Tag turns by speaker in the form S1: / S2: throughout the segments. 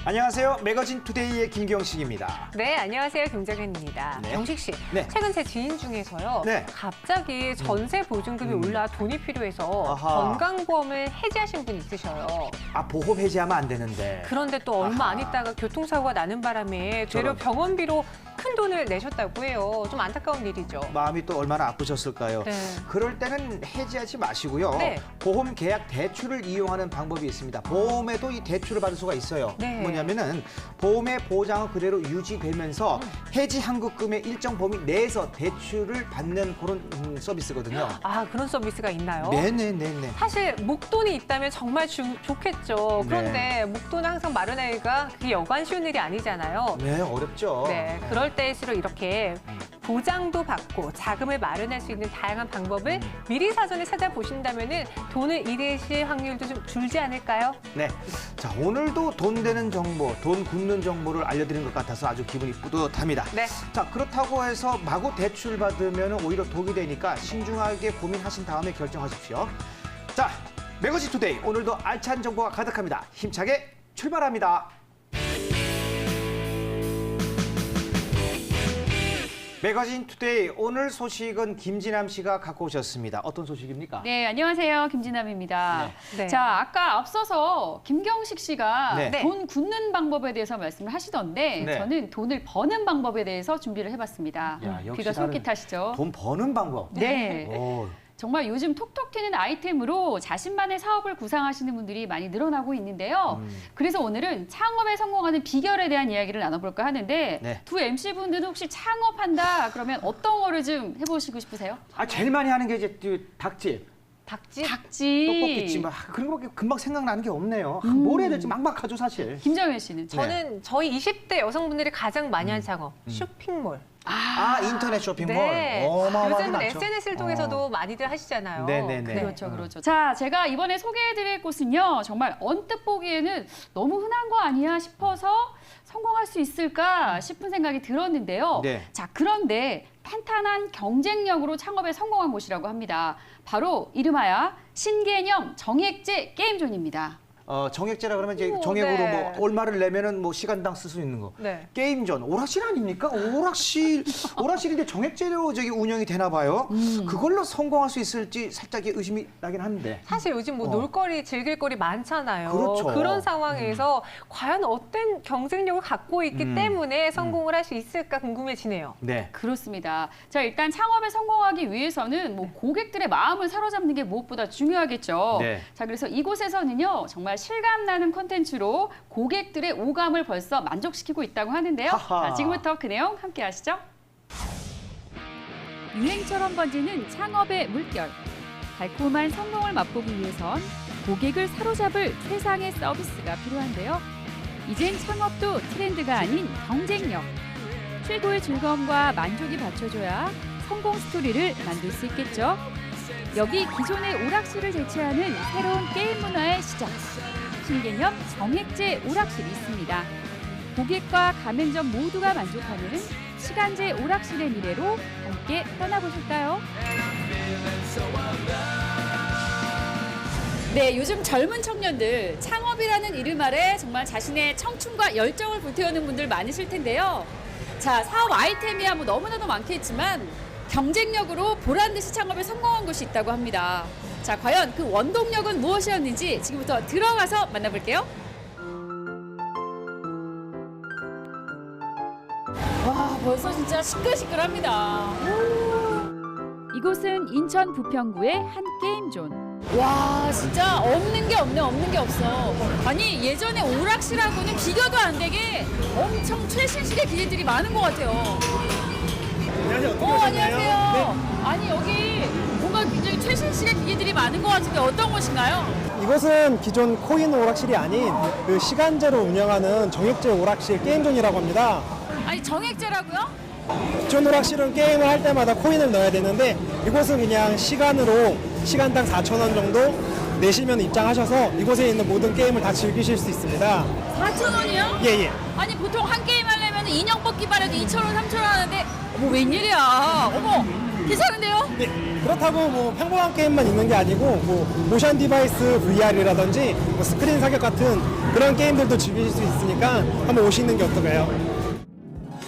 S1: 안녕하세요. 매거진 투데이의 김경식입니다.
S2: 네, 안녕하세요. 김정현입니다.
S1: 네.
S2: 경식 씨,
S1: 네.
S2: 최근 제 지인 중에서요.
S1: 네.
S2: 갑자기 전세 보증금이 올라 돈이 필요해서
S1: 아하.
S2: 건강보험을 해지하신 분이 있으셔요.
S1: 아, 보험 해지하면 안 되는데.
S2: 그런데 또 얼마 안
S1: 아하.
S2: 있다가 교통사고가 나는 바람에 되려
S1: 저런.
S2: 병원비로 큰 돈을 내셨다고 해요. 좀 안타까운 일이죠.
S1: 마음이 또 얼마나 아프셨을까요?
S2: 네.
S1: 그럴 때는 해지하지 마시고요.
S2: 네.
S1: 보험 계약 대출을 이용하는 방법이 있습니다. 보험에도 이 대출을 받을 수가 있어요.
S2: 네.
S1: 뭐냐면은 보험의 보장은 그대로 유지되면서 해지 환급금의 일정 범위 내에서 대출을 받는 그런 서비스거든요.
S2: 아, 그런 서비스가 있나요?
S1: 네네네네.
S2: 사실 목돈이 있다면 정말 좋겠죠. 그런데 목돈을 항상 마련하기가 그게 여간 쉬운 일이 아니잖아요.
S1: 네, 어렵죠.
S2: 네, 그럴 때일수록 이렇게 보장도 받고 자금을 마련할 수 있는 다양한 방법을 미리 사전에 찾아보신다면 돈을 잃으실 확률도 좀 줄지 않을까요?
S1: 네. 자, 오늘도 돈 되는 정보, 돈 굳는 정보를 알려드린 것 같아서 아주 기분이 뿌듯합니다.
S2: 네.
S1: 자, 그렇다고 해서 마구 대출 받으면 오히려 독이 되니까 신중하게 고민하신 다음에 결정하십시오. 자, 매거진 투데이 오늘도 알찬 정보가 가득합니다. 힘차게 출발합니다. 매거진 투데이 오늘 소식은 김진남 씨가 갖고 오셨습니다. 어떤 소식입니까?
S3: 네, 안녕하세요. 김진남입니다.
S2: 네.
S3: 자, 아까 앞서서 김경식 씨가
S1: 네.
S3: 돈 굳는 방법에 대해서 말씀을 하시던데
S1: 네.
S3: 저는 돈을 버는 방법에 대해서 준비를 해봤습니다.
S1: 야, 역시
S3: 귀가
S1: 다른
S3: 솔깃하시죠?
S1: 돈 버는 방법.
S3: 네.
S1: 오,
S3: 정말 요즘 톡톡 튀는 아이템으로 자신만의 사업을 구상하시는 분들이 많이 늘어나고 있는데요. 그래서 오늘은 창업에 성공하는 비결에 대한 이야기를 나눠볼까 하는데
S1: 네.
S3: 두 MC분들은 혹시 창업한다 그러면 어떤 거를 좀 해보시고 싶으세요?
S1: 아, 제일 많이 하는 게 이제 닭집.
S2: 닭집?
S3: 닭집.
S1: 떡볶이집 그런 거밖에 금방 생각나는 게 없네요. 뭘 해야 될지 막막하죠, 사실.
S3: 김정현 씨는?
S2: 저는 저희 20대 여성분들이 가장 많이 하는 창업, 쇼핑몰.
S1: 아, 인터넷 쇼핑몰.
S2: 네.
S1: 어마어마하게
S2: 요즘은
S1: 많죠.
S2: SNS를 통해서도 많이들 하시잖아요.
S1: 네네네.
S3: 그렇죠, 그렇죠. 자, 제가 이번에 소개해드릴 곳은요. 정말 언뜻 보기에는 너무 흔한 거 아니야 싶어서 성공할 수 있을까 싶은 생각이 들었는데요.
S1: 네.
S3: 자, 그런데 탄탄한 경쟁력으로 창업에 성공한 곳이라고 합니다. 바로 이름하여 신개념 정액제 게임존입니다.
S1: 정액제라 그러면 이제
S2: 오,
S1: 정액으로
S2: 네.
S1: 뭐 얼마를 내면은 뭐 시간당 쓸 수 있는 거.
S2: 네.
S1: 게임존, 오락실 아닙니까? 오락실인데 정액제로 저기 운영이 되나 봐요. 그걸로 성공할 수 있을지 살짝 의심이 나긴 한데.
S2: 사실 요즘 뭐 놀거리, 즐길거리 많잖아요.
S1: 그렇죠.
S2: 런 상황에서 과연 어떤 경쟁력을 갖고 있기 때문에 성공을 할 수 있을까 궁금해지네요.
S1: 네.
S3: 그렇습니다. 자, 일단 창업에 성공하기 위해서는 뭐 고객들의 마음을 사로잡는 게 무엇보다 중요하겠죠.
S1: 네.
S3: 자, 그래서 이곳에서는요, 정말 실감나는 콘텐츠로 고객들의 오감을 벌써 만족시키고 있다고 하는데요.
S1: 하하.
S3: 자, 지금부터 그 내용 함께 하시죠. 유행처럼 번지는 창업의 물결. 달콤한 성공을 맛보기 위해선 고객을 사로잡을 최상의 서비스가 필요한데요. 이젠 창업도 트렌드가 아닌 경쟁력. 최고의 즐거움과 만족이 받쳐줘야 성공 스토리를 만들 수 있겠죠. 여기 기존의 오락실을 대체하는 새로운 게임 문화의 시작. 신개념 정액제 오락실이 있습니다. 고객과 가맹점 모두가 만족하는 시간제 오락실의 미래로 함께 떠나보실까요? 네, 요즘 젊은 청년들 창업이라는 이름 아래 정말 자신의 청춘과 열정을 불태우는 분들 많으실 텐데요. 자, 사업 아이템이야 뭐 너무나도 많겠지만 경쟁력으로 보란듯이 창업에 성공한 곳이 있다고 합니다. 자, 과연 그 원동력은 무엇이었는지 지금부터 들어가서 만나볼게요. 와, 벌써 진짜 시끌시끌합니다. 이곳은 인천 부평구의 한 게임존. 와, 진짜 없는 게 없네, 없는 게 없어. 아니, 예전에 오락실하고는 비교도 안 되게 엄청 최신식의 기계들이 많은 것 같아요.
S4: 안녕하세요. 어떻게 오셨나요?
S3: 안녕하세요. 아니, 여기 뭔가 굉장히 최신식의 기계들이 많은 것 같은데 어떤 곳인가요?
S4: 이곳은 기존 코인 오락실이 아닌 그 시간제로 운영하는 정액제 오락실 게임존이라고 합니다.
S3: 아니, 정액제라고요?
S4: 기존 오락실은 게임을 할 때마다 코인을 넣어야 되는데 이곳은 그냥 시간으로 시간당 4,000원 정도 내시면 입장하셔서 이곳에 있는 모든 게임을 다 즐기실 수 있습니다.
S5: 4,000원이요?
S4: 예, 예.
S5: 아니 보통 한 게임 하려면 인형 뽑기만 해도 2,000원, 3,000원 하는데 어머 웬일이야? 어머 괜찮은데요?
S4: 네, 그렇다고 뭐 평범한 게임만 있는 게 아니고 뭐 모션 디바이스 VR이라든지 뭐 스크린 사격 같은 그런 게임들도 즐기실 수 있으니까 한번 오시는 게 어떨까요?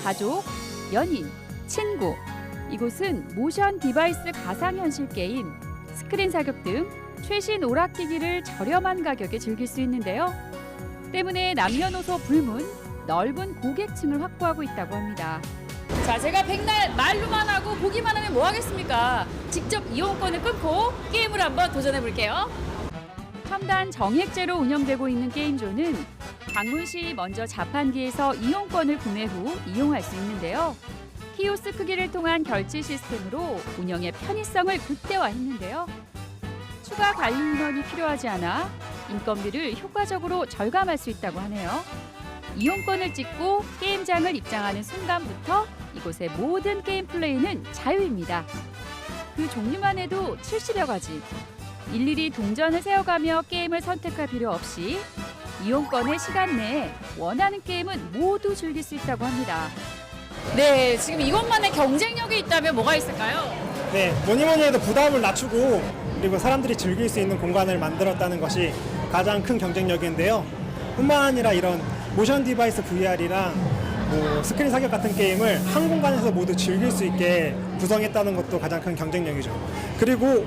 S3: 가족, 연인, 친구. 이곳은 모션 디바이스 가상현실 게임, 스크린 사격 등 최신 오락기기를 저렴한 가격에 즐길 수 있는데요. 때문에 남녀노소 불문 넓은 고객층을 확보하고 있다고 합니다.
S5: 자, 제가 백날 말로만 하고 보기만 하면 뭐 하겠습니까? 직접 이용권을 끊고 게임을 한번 도전해 볼게요.
S3: 첨단 정액제로 운영되고 있는 게임존은 방문 시 먼저 자판기에서 이용권을 구매 후 이용할 수 있는데요. 키오스 크기를 통한 결제 시스템으로 운영의 편의성을 극대화했는데요. 추가 관리 인원이 필요하지 않아 인건비를 효과적으로 절감할 수 있다고 하네요. 이용권을 찍고 게임장을 입장하는 순간부터 이곳의 모든 게임 플레이는 자유입니다. 그 종류만 해도 70여 가지. 일일이 동전을 세어가며 게임을 선택할 필요 없이 이용권의 시간 내에 원하는 게임은 모두 즐길 수 있다고 합니다.
S5: 네, 지금 이것만의 경쟁력이 있다면 뭐가 있을까요?
S4: 네, 뭐니 해도 부담을 낮추고 그리고 사람들이 즐길 수 있는 공간을 만들었다는 것이 가장 큰 경쟁력인데요. 뿐만 아니라 이런 모션 디바이스 VR이랑 뭐 스크린 사격 같은 게임을 한 공간에서 모두 즐길 수 있게 구성했다는 것도 가장 큰 경쟁력이죠. 그리고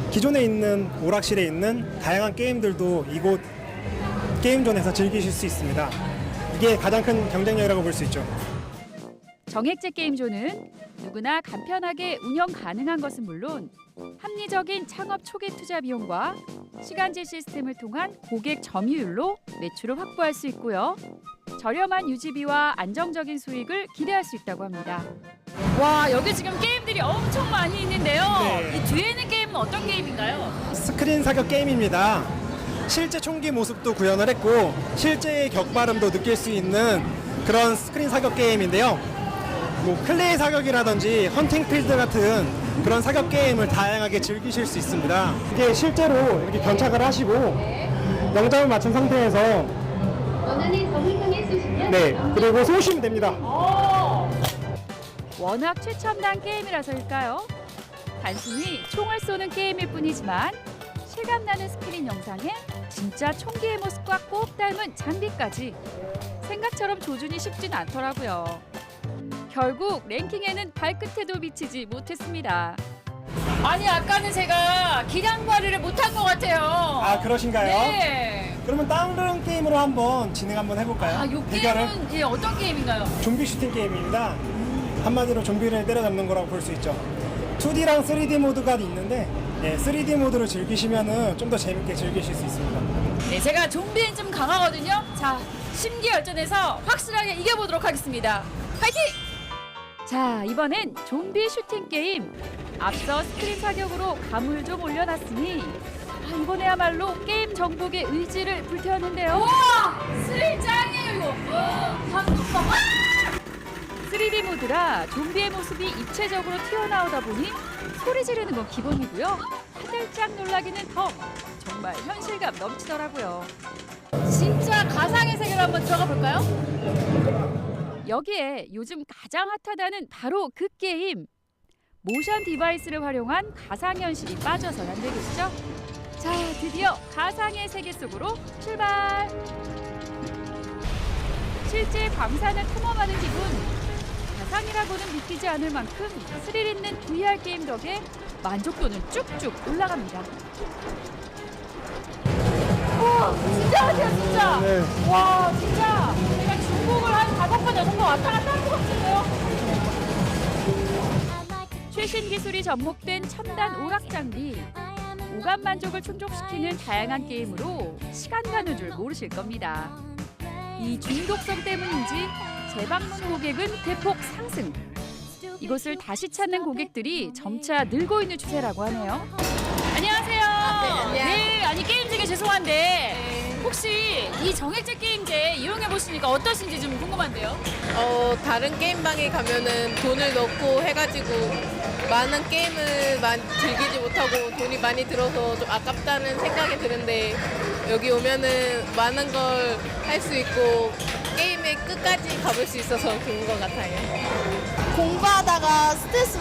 S4: 기존에 있는 오락실에 있는 다양한 게임들도 이곳 게임존에서 즐기실 수 있습니다. 이게 가장 큰 경쟁력이라고 볼 수 있죠.
S3: 정액제 게임존은 누구나 간편하게 운영 가능한 것은 물론 합리적인 창업 초기 투자 비용과 시간제 시스템을 통한 고객 점유율로 매출을 확보할 수 있고요. 저렴한 유지비와 안정적인 수익을 기대할 수 있다고 합니다.
S5: 와, 여기 지금 게임들이 엄청 많이 있는데요.
S4: 네.
S5: 이 뒤에 있는 게임은 어떤 게임인가요?
S4: 스크린 사격 게임입니다. 실제 총기 모습도 구현을 했고 실제의 격발음도 느낄 수 있는 그런 스크린 사격 게임인데요. 뭐 클레이 사격이라든지 헌팅 필드 같은 그런 사격 게임을 다양하게 즐기실 수 있습니다. 이게 실제로 이렇게 견착을 하시고 영점을 맞춘 상태에서
S6: 원하는 검을 통해 쏘시면
S4: 네, 그리고 쏘시면 됩니다.
S3: 워낙 최첨단 게임이라서일까요? 단순히 총을 쏘는 게임일 뿐이지만 실감나는 스크린 영상에 진짜 총기의 모습과 꼭 닮은 장비까지 생각처럼 조준이 쉽진 않더라고요. 결국 랭킹에는 발끝에도 미치지 못했습니다.
S5: 아니, 아까는 제가 기량 발휘를 못한 것 같아요.
S4: 아, 그러신가요?
S5: 네.
S4: 그러면 다른 게임으로 한번 진행 한번 해볼까요?
S5: 아, 요
S4: 대결을?
S5: 게임은 예, 어떤 게임인가요?
S4: 좀비 슈팅 게임입니다. 한마디로 좀비를 때려잡는 거라고 볼 수 있죠. 2D랑 3D 모드가 있는데 3D 모드를 즐기시면 좀 더 재밌게 즐기실 수 있습니다.
S5: 네, 제가 좀비엔 좀 강하거든요. 자, 심기열전에서 확실하게 이겨보도록 하겠습니다. 파이팅!
S3: 자, 이번엔 좀비 슈팅 게임. 앞서 스크린 사격으로 감을 좀 올려놨으니 이번에야말로 게임 정복의 의지를 불태웠는데요.
S5: 와! 스릴 짱이에요, 이거. 방금 봐.
S3: 3D 모드라 좀비의 모습이 입체적으로 튀어나오다 보니 소리 지르는 건 기본이고요. 화들짝 놀라기는 더 정말 현실감 넘치더라고요.
S5: 진짜 가상의 세계로 한번 들어가 볼까요?
S3: 여기에 요즘 가장 핫하다는 바로 그 게임. 모션 디바이스를 활용한 가상현실이 빠져선 안 되겠죠? 자, 드디어 가상의 세계 속으로 출발! 실제 광산을 탐험하는 기분. 가상이라고는 믿기지 않을 만큼 스릴 있는 VR 게임 덕에 만족도는 쭉쭉 올라갑니다.
S5: 우와, 진짜 같아요, 진짜.
S4: 네.
S5: 와, 진짜. 제가 중국을 한 5번, 6번 왔다 갔다 한 것 같은데요.
S3: 최신 기술이 접목된 첨단 오락 장비. 오감 만족을 충족시키는 다양한 게임으로 시간 가는 줄 모르실 겁니다. 이 중독성 때문인지 재방문 고객은 대폭 상승. 이곳을 다시 찾는 고객들이 점차 늘고 있는 추세라고 하네요.
S5: 안녕하세요. 네, 아니 게임 중에 죄송한데 혹시 이 정액제 게임제 이용해 보시니까 어떠신지 좀 궁금한데요.
S7: 다른 게임방에 가면은 돈을 넣고 해가지고 많은 게임을 즐기지 못하고 돈이 많이 들어서 좀 아깝다는 생각이 드는데 여기 오면은 많은 걸 할 수 있고 게임의 끝까지 가볼 수 있어서 좋은 것 같아요.
S8: 공부하다가 스트레스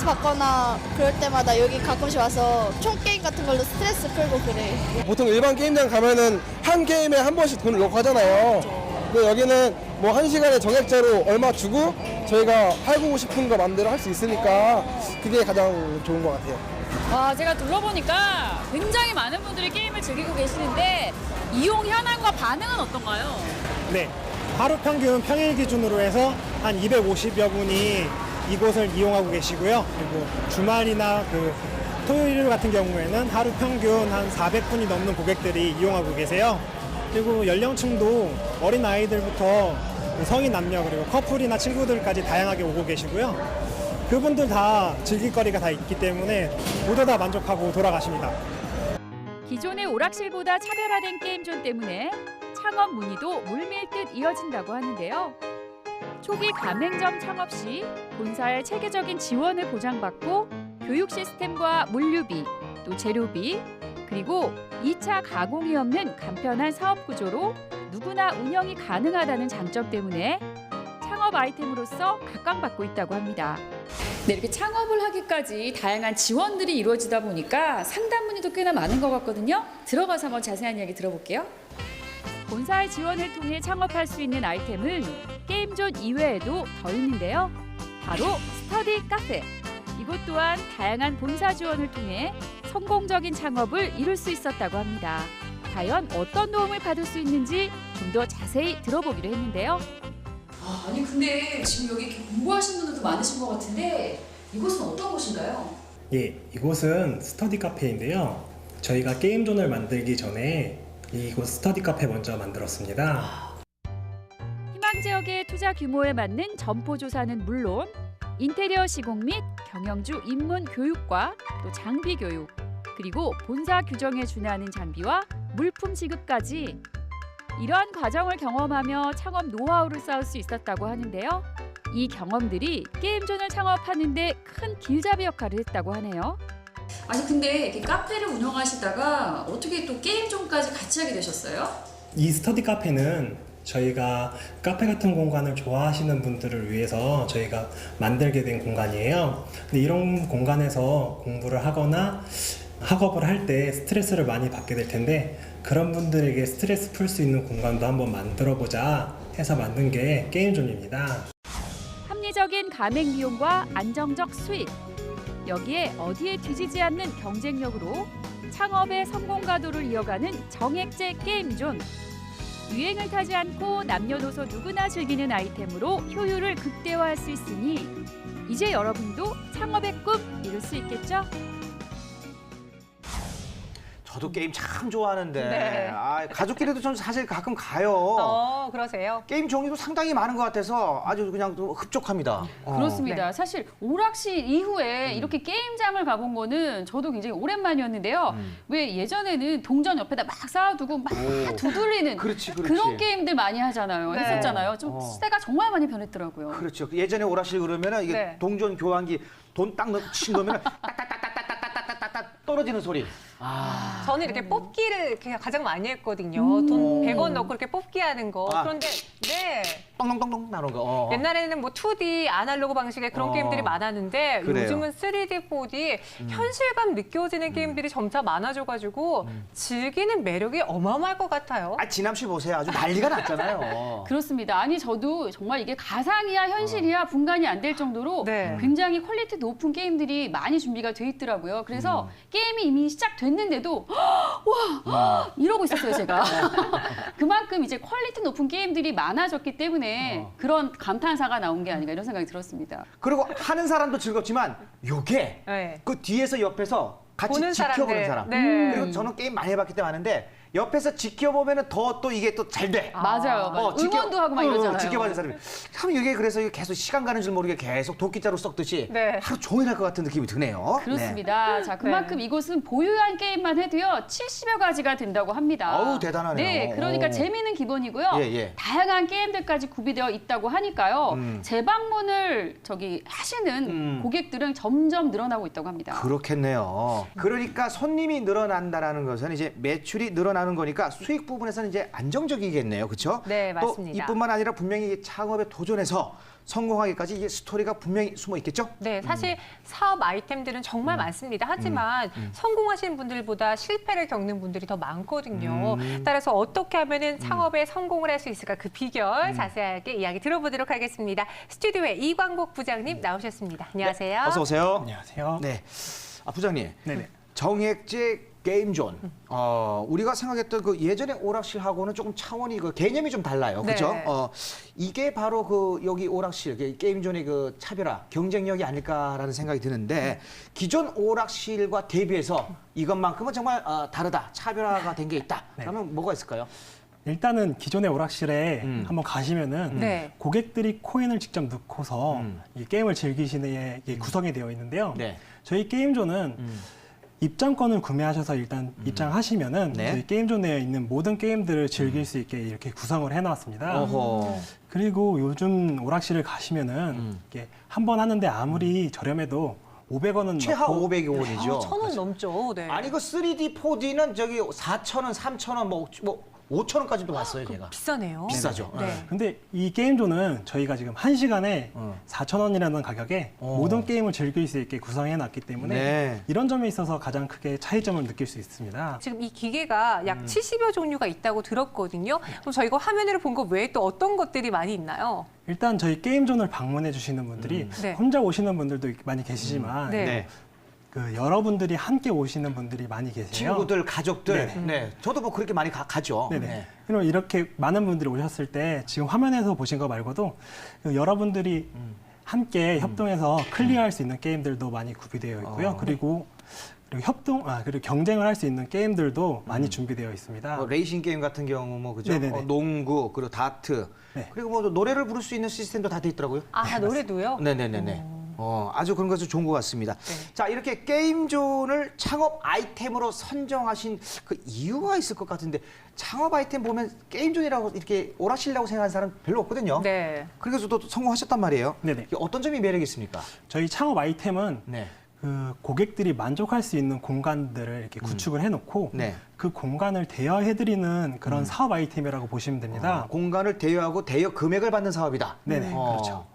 S8: 받거나 그럴 때마다 여기 가끔씩 와서 총 게임 같은 걸로 스트레스 풀고 그래.
S9: 보통 일반 게임장 가면은 한 게임에 한 번씩 돈을 넣고 하잖아요. 근데 여기는 뭐 한 시간에 정액제로 얼마 주고 저희가 하고 싶은 거 마음대로 할 수 있으니까 그게 가장 좋은 것 같아요.
S5: 와, 제가 둘러보니까 굉장히 많은 분들이 게임을 즐기고 계시는데 이용 현황과 반응은 어떤가요?
S4: 네, 하루 평일 기준으로 해서 한 250여 분이 이곳을 이용하고 계시고요. 그리고 주말이나 토요일 같은 경우에는 하루 평균 한 400분이 넘는 고객들이 이용하고 계세요. 그리고 연령층도 어린 아이들부터 성인 남녀 그리고 커플이나 친구들까지 다양하게 오고 계시고요. 그분들 다 즐길 거리가 다 있기 때문에 모두 다 만족하고 돌아가십니다.
S3: 기존의 오락실보다 차별화된 게임존 때문에 창업 문의도 물밀듯 이어진다고 하는데요. 초기 가맹점 창업 시 본사의 체계적인 지원을 보장받고 교육 시스템과 물류비, 또 재료비, 그리고 2차 가공이 없는 간편한 사업 구조로 누구나 운영이 가능하다는 장점 때문에 창업 아이템으로서 각광받고 있다고 합니다.
S5: 네, 이렇게 창업을 하기까지 다양한 지원들이 이루어지다 보니까 상담 문의도 꽤나 많은 것 같거든요. 들어가서 한번 자세한 이야기 들어볼게요.
S3: 본사의 지원을 통해 창업할 수 있는 아이템은 게임존 이외에도 더 있는데요. 바로 스터디 카페. 이곳 또한 다양한 본사 지원을 통해 성공적인 창업을 이룰 수 있었다고 합니다. 과연 어떤 도움을 받을 수 있는지 좀 더 자세히 들어보기로 했는데요.
S5: 아니 근데 지금 여기 이렇게 공부하신 분들도 많으신 것 같은데 이곳은 어떤 곳인가요?
S4: 예, 이곳은 스터디 카페인데요. 저희가 게임존을 만들기 전에 이곳 스터디 카페 먼저 만들었습니다.
S3: 희망 지역의 투자 규모에 맞는 점포 조사는 물론 인테리어 시공 및 경영주 입문 교육과 또 장비 교육, 그리고 본사 규정에 준하는 장비와 물품 지급까지 이러한 과정을 경험하며 창업 노하우를 쌓을 수 있었다고 하는데요. 이 경험들이 게임존을 창업하는 데 큰 길잡이 역할을 했다고 하네요.
S5: 아니 근데 이렇게 카페를 운영하시다가 어떻게 또 게임존까지 같이 하게 되셨어요?
S4: 이 스터디 카페는 저희가 카페 같은 공간을 좋아하시는 분들을 위해서 저희가 만들게 된 공간이에요. 근데 이런 공간에서 공부를 하거나 학업을 할 때 스트레스를 많이 받게 될 텐데 그런 분들에게 스트레스 풀 수 있는 공간도 한번 만들어 보자 해서 만든 게 게임존입니다.
S3: 합리적인 가맹 비용과 안정적 수익, 여기에 어디에 뒤지지 않는 경쟁력으로 창업의 성공 가도를 이어가는 정액제 게임존. 유행을 타지 않고 남녀노소 누구나 즐기는 아이템으로 효율을 극대화할 수 있으니 이제 여러분도 창업의 꿈 이룰 수 있겠죠?
S1: 저도 게임 참 좋아하는데
S2: 네.
S1: 가족끼리도 좀 사실 가끔 가요.
S2: 그러세요?
S1: 게임 종류도 상당히 많은 것 같아서 아주 그냥 또 흡족합니다.
S5: 그렇습니다.
S2: 네.
S5: 사실 오락실 이후에 이렇게 게임장을 가본 거는 저도 굉장히 오랜만이었는데요. 왜 예전에는 동전 옆에다 막 쌓아두고 막 두들리는
S1: 그렇지.
S5: 그런 게임들 많이 하잖아요.
S2: 네.
S5: 했었잖아요. 좀 시대가 정말 많이 변했더라고요.
S1: 그렇죠. 예전에 오락실 그러면은 이게
S2: 네.
S1: 동전 교환기 돈 딱 친 거면 따따따따따따따따따 떨어지는 소리.
S2: 저는 이렇게 뽑기를 이렇게 가장 많이 했거든요. 돈 100원 넣고 이렇게 뽑기 하는 거. 그런데 네.
S1: 똥똥똥똥 나오는 거.
S2: 옛날에는 뭐 2D 아날로그 방식의 그런 게임들이 많았는데
S1: 그래요.
S2: 요즘은 3D, 4D 현실감 느껴지는 게임들이 점차 많아져가지고 즐기는 매력이 어마어마할 것 같아요.
S1: 지남 씨 보세요. 아주 난리가 났잖아요.
S5: 그렇습니다. 아니 저도 정말 이게 가상이야 현실이야 분간이 안 될 정도로
S2: 네.
S5: 굉장히 퀄리티 높은 게임들이 많이 준비가 돼 있더라고요. 그래서 게임이 이미 시작됐는데도 와 이러고 있었어요 제가. 그만큼 이제 퀄리티 높은 게임들이 많아졌기 때문에 그런 감탄사가 나온 게 아닌가 이런 생각이 들었습니다.
S1: 그리고 하는 사람도 즐겁지만 요게
S2: 네.
S1: 그 뒤에서 옆에서 같이
S2: 보는
S1: 지켜보는
S2: 사람들.
S1: 사람.
S2: 네.
S1: 그리고 저는 게임 많이 해봤기 때문에 아는데 옆에서 지켜보면은 더 또 이게 또 잘 돼.
S5: 맞아요. 맞아요. 응원도 하고 막 이러잖아요.
S1: 지켜봐는 사람이. 참 이게 그래서 이게 계속 시간 가는 줄 모르게 계속 도끼자루 썩듯이
S2: 네.
S1: 하루 종일 할 것 같은 느낌이 드네요.
S5: 그렇습니다. 자, 그만큼 이곳은 보유한 게임만 해도요, 70여 가지가 된다고 합니다.
S1: 어우, 대단하네요.
S5: 네, 그러니까
S1: 오.
S5: 재미는 기본이고요.
S1: 예, 예.
S5: 다양한 게임들까지 구비되어 있다고 하니까요. 재방문을 하시는 고객들은 점점 늘어나고 있다고 합니다.
S1: 그렇겠네요. 그러니까 손님이 늘어난다라는 것은 이제 매출이 늘어나는 거니까 수익 부분에서는 이제 안정적이겠네요. 그렇죠?
S2: 네,
S1: 또
S2: 맞습니다.
S1: 이뿐만 아니라 분명히 창업에 도전해서 성공하기까지 이게 스토리가 분명히 숨어 있겠죠?
S2: 네, 사실 사업 아이템들은 정말 많습니다. 하지만 성공하시는 분들보다 실패를 겪는 분들이 더 많거든요. 따라서 어떻게 하면은 창업에 성공을 할 수 있을까 그 비결 자세하게 이야기 들어보도록 하겠습니다. 스튜디오에 이광복 부장님 나오셨습니다. 안녕하세요.
S1: 어서 오세요.
S4: 안녕하세요.
S1: 네, 부장님.
S4: 네네.
S1: 정액제 게임존. 우리가 생각했던 그 예전의 오락실하고는 조금 차원이 그 개념이 좀 달라요.
S2: 네.
S1: 그렇죠? 이게 바로 그 여기 오락실, 그 게임존의 그 차별화, 경쟁력이 아닐까라는 생각이 드는데 기존 오락실과 대비해서 이것만큼은 정말 다르다, 차별화가 된 게 있다. 그러면 뭐가 있을까요?
S4: 일단은 기존의 오락실에 한번 가시면은
S2: 네.
S4: 고객들이 코인을 직접 넣고서 이 게임을 즐기시는 게 구성이 되어 있는데요.
S1: 네.
S4: 저희 게임존은 입장권을 구매하셔서 일단 입장하시면은
S1: 네.
S4: 저희 게임존에 있는 모든 게임들을 즐길 수 있게 이렇게 구성을 해놨습니다.
S1: 어허.
S4: 그리고 요즘 오락실을 가시면은 이게 한 번 하는데 아무리 저렴해도 500원은
S1: 최하 500원이죠.
S2: 1,000원 넘죠. 네.
S1: 아니 그 3D, 4D는 저기 4,000원, 3,000원, 뭐 5,000원까지도 왔어요, 제가.
S2: 비싸네요.
S1: 비싸죠.
S2: 네.
S4: 근데 이 게임존은 저희가 지금 1시간에 4,000원이라는 가격에 모든 게임을 즐길 수 있게 구성해 놨기 때문에
S1: 네.
S4: 이런 점에 있어서 가장 크게 차이점을 느낄 수 있습니다.
S2: 지금 이 기계가 약 70여 종류가 있다고 들었거든요. 그럼 저희가 화면으로 본 거 외에 또 어떤 것들이 많이 있나요?
S4: 일단 저희 게임존을 방문해 주시는 분들이
S2: 네.
S4: 혼자 오시는 분들도 많이 계시지만
S2: 네.
S1: 네.
S4: 그 여러분들이 함께 오시는 분들이 많이 계세요.
S1: 친구들, 가족들.
S4: 네.
S1: 네. 저도 뭐 그렇게 많이 가죠.
S4: 네네.
S1: 네.
S4: 그럼 이렇게 많은 분들이 오셨을 때 지금 화면에서 보신 거 말고도 그 여러분들이 함께 협동해서 클리어할 수 있는 게임들도 많이 구비되어 있고요. 그리고 그리고 경쟁을 할 수 있는 게임들도 많이 준비되어 있습니다.
S1: 레이싱 게임 같은 경우 뭐 그죠?
S4: 네네네.
S1: 농구 그리고 다트
S4: 네.
S1: 그리고 뭐 노래를 부를 수 있는 시스템도 다 돼 있더라고요.
S2: 아, 노래도요?
S1: 네네네네. 아주 그런 것도 좋은 것 같습니다. 자, 이렇게 게임존을 창업 아이템으로 선정하신 그 이유가 있을 것 같은데 창업 아이템 보면 게임존이라고 이렇게 오락실이라고 생각하는 사람 별로 없거든요.
S2: 네.
S1: 그래서 또 성공하셨단 말이에요.
S4: 네네.
S1: 이게 어떤 점이 매력이 있습니까?
S4: 저희 창업 아이템은
S1: 네.
S4: 그 고객들이 만족할 수 있는 공간들을 이렇게 구축을 해놓고
S1: 네.
S4: 그 공간을 대여해드리는 그런 사업 아이템이라고 보시면 됩니다.
S1: 공간을 대여하고 대여 금액을 받는 사업이다.
S4: 네네, 그렇죠.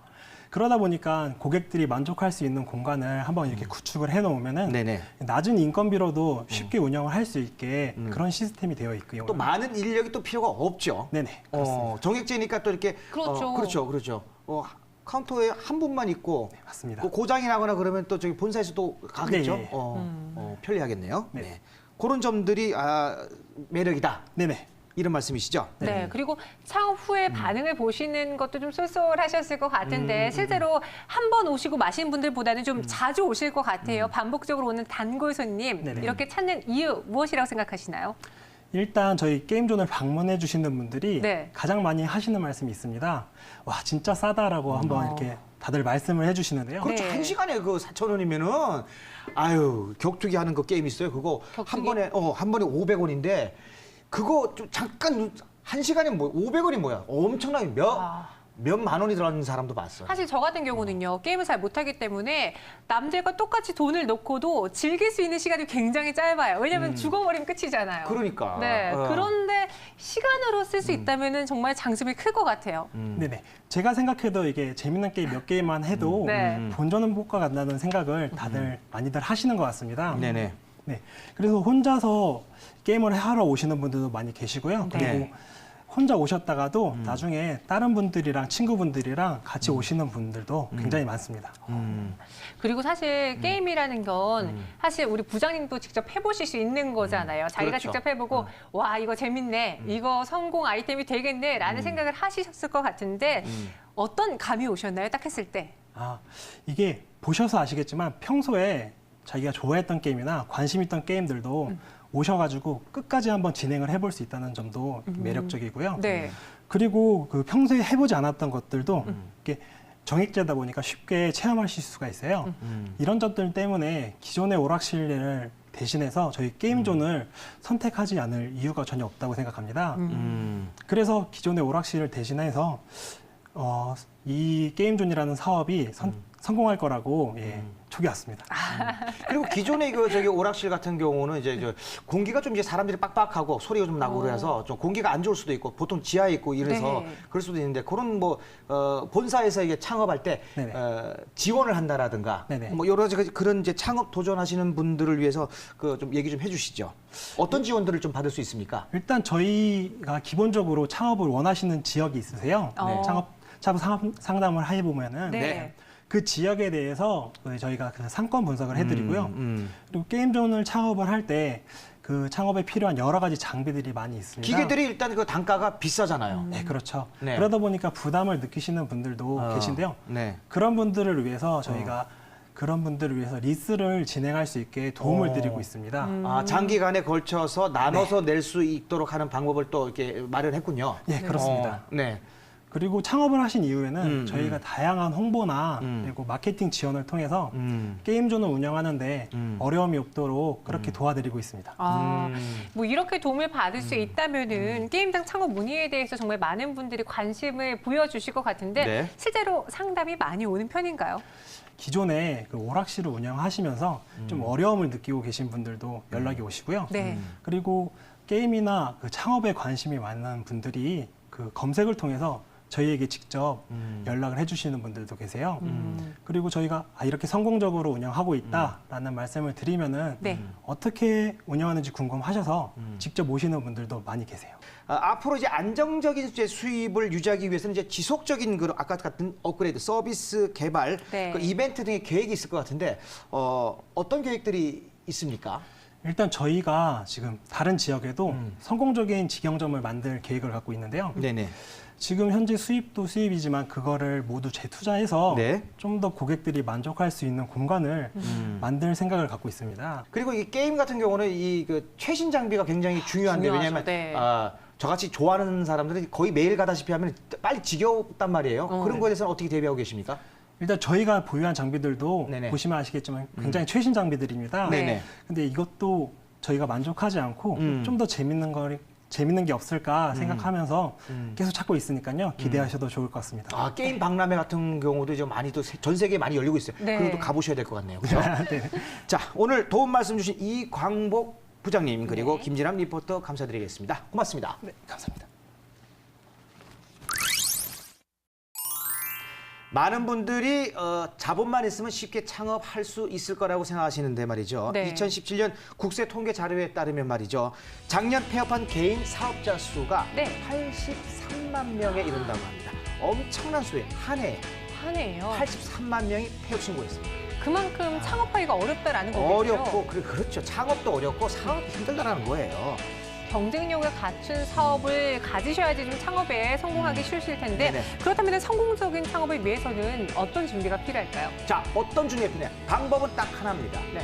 S4: 그러다 보니까 고객들이 만족할 수 있는 공간을 한번 이렇게 구축을 해놓으면은
S1: 네네.
S4: 낮은 인건비로도 쉽게 운영을 할 수 있게 그런 시스템이 되어 있고요.
S1: 또 많은 인력이 또 필요가 없죠.
S4: 네네, 그렇습니다.
S1: 정액제니까 또 이렇게
S2: 그렇죠.
S1: 그렇죠. 카운터에 한 분만 있고
S4: 맞습니다.
S1: 그 고장이 나거나 그러면 또 저기 본사에서 또 가겠죠.
S4: 네.
S1: 편리하겠네요.
S4: 네.
S1: 네. 그런 점들이 매력이다.
S4: 네네.
S1: 이런 말씀이시죠?
S2: 네, 그리고 창업 후에 반응을 보시는 것도 좀 쏠쏠하셨을 것 같은데 실제로 한 번 오시고 마신 분들보다는 좀 자주 오실 것 같아요. 반복적으로 오는 단골 손님
S4: 네네.
S2: 이렇게 찾는 이유 무엇이라고 생각하시나요?
S4: 일단 저희 게임존을 방문해 주시는 분들이
S2: 네.
S4: 가장 많이 하시는 말씀이 있습니다. 와, 진짜 싸다라고 한번 이렇게 다들 말씀을 해주시는데요.
S1: 그렇죠.
S2: 네.
S1: 한 시간에 그 4,000원이면은 아유 격투기 하는 거 게임 있어요. 그거
S2: 격투기?
S1: 한 번에 500원인데 그거 좀 잠깐 한 시간에 뭐 500원이 뭐야? 엄청나게 몇만 원이 들어가는 사람도 봤어요.
S2: 사실 저 같은 경우는요, 게임을 잘 못하기 때문에 남들과 똑같이 돈을 넣고도 즐길 수 있는 시간이 굉장히 짧아요. 왜냐면 죽어버리면 끝이잖아요.
S1: 그러니까.
S2: 네. 그런데 시간으로 쓸 수 있다면 정말 장점이 클 것 같아요.
S4: 네네. 제가 생각해도 이게 재밌는 게임 몇 개만 해도
S2: 네.
S4: 본전은 효과가 난다는 생각을 다들 많이들 하시는 것 같습니다.
S1: 네네.
S4: 네. 그래서 혼자서 게임을 하러 오시는 분들도 많이 계시고요. 그리고
S1: 네.
S4: 혼자 오셨다가도 나중에 다른 분들이랑 친구분들이랑 같이 오시는 분들도 굉장히 많습니다.
S2: 그리고 사실 게임이라는 건 사실 우리 부장님도 직접 해보실 수 있는 거잖아요. 자기가
S1: 그렇죠.
S2: 직접 해보고 와 이거 재밌네, 이거 성공 아이템이 되겠네라는 생각을 하셨을 것 같은데 어떤 감이 오셨나요? 딱 했을 때.
S4: 이게 보셔서 아시겠지만 평소에 자기가 좋아했던 게임이나 관심 있던 게임들도 오셔가지고 끝까지 한번 진행을 해볼 수 있다는 점도 매력적이고요.
S2: 네.
S4: 그리고 그 평소에 해보지 않았던 것들도 이렇게 정액제다 보니까 쉽게 체험하실 수가 있어요. 이런 점들 때문에 기존의 오락실을 대신해서 저희 게임존을 선택하지 않을 이유가 전혀 없다고 생각합니다. 그래서 기존의 오락실을 대신해서 이 게임존이라는 사업이 성공할 거라고 촉이 왔습니다.
S1: 그리고 기존의 저기 오락실 같은 경우는 이제 공기가 좀 이제 사람들이 빡빡하고 소리가 좀 나고 그래서 좀 공기가 안 좋을 수도 있고 보통 지하에 있고 이래서
S2: 네.
S1: 그럴 수도 있는데 그런 뭐 본사에서 이게 창업할 때
S4: 네네.
S1: 지원을 한다라든가
S4: 네네.
S1: 뭐 여러 가지 그런 이제 창업 도전하시는 분들을 위해서 그 좀 얘기 좀 해주시죠. 어떤 지원들을 좀 받을 수 있습니까?
S4: 일단 저희가 기본적으로 창업을 원하시는 지역이 있으세요.
S2: 네.
S4: 창업 상담을 해보면은
S2: 네.
S4: 그 지역에 대해서 저희가 그 상권 분석을 해드리고요. 그리고 게임존을 창업을 할 때 그 창업에 필요한 여러 가지 장비들이 많이 있습니다.
S1: 기계들이 일단 그 단가가 비싸잖아요.
S4: 네, 그렇죠.
S1: 네.
S4: 그러다 보니까 부담을 느끼시는 분들도 계신데요.
S1: 네.
S4: 그런 분들을 위해서 저희가 그런 분들을 위해서 리스를 진행할 수 있게 도움을 드리고 있습니다.
S1: 아, 장기간에 걸쳐서 나눠서 낼 수 있도록 하는 방법을 또 이렇게 마련했군요.
S4: 네, 그렇습니다.
S1: 네.
S4: 그리고 창업을 하신 이후에는 저희가 다양한 홍보나
S1: 음.
S4: 그리고 마케팅 지원을 통해서
S1: 음.
S4: 게임존을 운영하는데 어려움이 없도록 그렇게 도와드리고 있습니다.
S2: 뭐 이렇게 도움을 받을 수 있다면은 게임장 창업 문의에 대해서 정말 많은 분들이 관심을 보여주실 것 같은데
S1: 네.
S2: 실제로 상담이 많이 오는 편인가요?
S4: 기존에 그 오락실을 운영하시면서 좀 어려움을 느끼고 계신 분들도 연락이 오시고요.
S2: 네.
S4: 그리고 게임이나 그 창업에 관심이 많은 분들이 그 검색을 통해서 저희에게 직접 연락을 해주시는 분들도 계세요. 그리고 저희가 이렇게 성공적으로 운영하고 있다라는 말씀을 드리면은
S2: 네.
S4: 어떻게 운영하는지 궁금하셔서 직접 오시는 분들도 많이 계세요.
S1: 앞으로 이제 안정적인 이제 수입을 유지하기 위해서는 이제 지속적인 그 아까 같은 업그레이드, 서비스 개발,
S2: 네.
S1: 그 이벤트 등의 계획이 있을 것 같은데 어떤 계획들이 있습니까?
S4: 일단 저희가 지금 다른 지역에도 성공적인 직영점을 만들 계획을 갖고 있는데요.
S1: 네네.
S4: 지금 현재 수입도 수입이지만 그거를 모두 재투자해서
S1: 네.
S4: 좀 더 고객들이 만족할 수 있는 공간을 만들 생각을 갖고 있습니다.
S1: 그리고 이 게임 같은 경우는 이 그 최신 장비가 굉장히 중요한데
S2: 중요하죠.
S1: 왜냐하면
S2: 네.
S1: 저같이 좋아하는 사람들은 거의 매일 가다시피 하면 빨리 지겹단 말이에요. 그런 거에 대해서는 어떻게 대비하고 계십니까?
S4: 일단 저희가 보유한 장비들도
S1: 네네.
S4: 보시면 아시겠지만 굉장히 최신 장비들입니다.
S1: 네네.
S4: 근데 이것도 저희가 만족하지 않고 좀 더 재밌는 게 없을까 생각하면서 계속 찾고 있으니까요. 기대하셔도 좋을 것 같습니다.
S1: 게임 박람회 같은 경우도 이제 많이 또 전 세계에 많이 열리고 있어요.
S2: 네.
S1: 그리고 또 가보셔야 될 것 같네요. 그렇죠?
S4: 네.
S1: 자, 오늘 도움 말씀 주신 이광복 부장님 그리고 김진남 리포터 감사드리겠습니다. 고맙습니다.
S4: 네, 감사합니다.
S1: 많은 분들이 자본만 있으면 쉽게 창업할 수 있을 거라고 생각하시는데 말이죠.
S2: 네.
S1: 2017년 국세 통계 자료에 따르면 말이죠. 작년 폐업한 개인 사업자 수가
S2: 네.
S1: 83만 명에 이른다고 합니다. 엄청난 수에 한 해에
S2: 하네요.
S1: 83만 명이 폐업 신고했습니다.
S2: 그만큼 창업하기가 어렵다라는 거겠죠.
S1: 어렵고 그렇죠. 창업도 어렵고 사업이 힘들다라는 거예요.
S2: 경쟁력을 갖춘 사업을 가지셔야지 좀 창업에 성공하기 쉬우실 텐데
S1: 네네.
S2: 그렇다면 성공적인 창업을 위해서는 어떤 준비가 필요할까요?
S1: 자, 어떤 준비가 필요해? 방법은 딱 하나입니다.
S2: 네.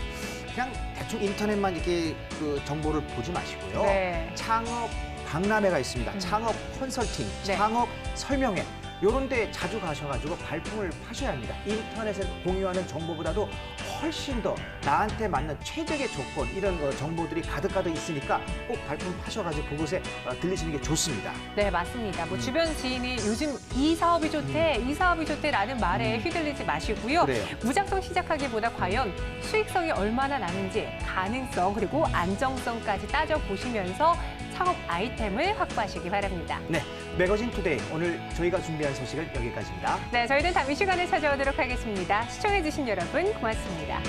S1: 그냥 대충 인터넷만 이렇게 그 정보를 보지 마시고요.
S2: 네.
S1: 창업 박람회가 있습니다. 창업 컨설팅,
S2: 네.
S1: 창업 설명회. 이런 데 자주 가셔가지고 발품을 파셔야 합니다. 인터넷에 공유하는 정보보다도 훨씬 더 나한테 맞는 최적의 조건 이런 정보들이 가득가득 있으니까 꼭 발품 파셔가지고 그곳에 들리시는 게 좋습니다.
S2: 네, 맞습니다. 뭐 주변 지인이 요즘 이 사업이 좋대, 이 사업이 좋대라는 말에 휘둘리지 마시고요.
S1: 그래요.
S2: 무작정 시작하기보다 과연 수익성이 얼마나 나는지 가능성 그리고 안정성까지 따져보시면서 창업 아이템을 확보하시기 바랍니다.
S1: 네, 매거진 투데이 오늘 저희가 준비한 소식은 여기까지입니다.
S2: 네, 저희는 다음 이 시간에 찾아오도록 하겠습니다. 시청해주신 여러분 고맙습니다.